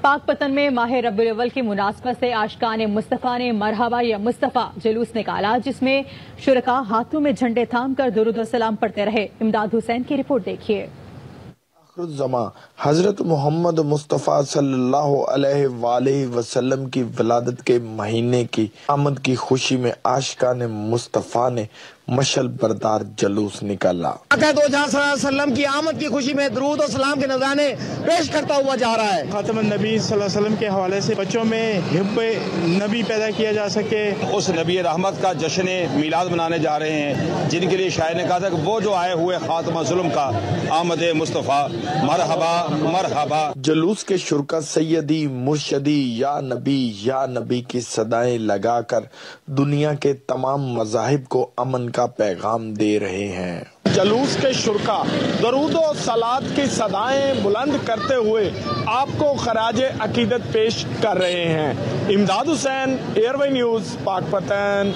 पाक पतन में माह रबीउल अव्वल की मुनासबत से आशिकान मुस्तफ़ा ने मरहबा या मुस्तफ़ा जुलूस निकाला, जिसमें शुरका हाथों में झंडे थाम कर दुरूद व सलाम पढ़ते रहे। इमदाद हुसैन की रिपोर्ट देखिए। हजरत मोहम्मद मुस्तफ़ा सल्लल्लाहु अलैहि वसल्लम की विलादत के महीने की आमद की खुशी में आशिकान मुस्तफ़ा ने मशल बरदार जुलूस निकाला। दो जहां सल्लल्लाहु अलैहि वसल्लम की आमद की खुशी में दरूद और सलाम के नज़राने पेश करता हुआ जा रहा है। खातमुन नबी सल्लल्लाहु अलैहि वसल्लम के हवाले से बच्चों में हिब्बे नबी पैदा किया जा सके। उस नबी रहमत का जश्न मिलाद मनाने जा रहे हैं, जिनके लिए शायर ने कहा था कि वो जो आए हुए खातमा जुल्म का आमद मुस्तफ़ा मरहबा मरहबा। जुलूस के शुरका सैयदी मुर्शदी या नबी की सदाएं लगाकर दुनिया के तमाम मज़ाहिब को अमन का पैगाम दे रहे हैं। जुलूस के शुरका दरूद और सलात की सदाएं बुलंद करते हुए आपको खराज अकीदत पेश कर रहे हैं। इमदाद हुसैन, एयरवे न्यूज़, पाक पतन।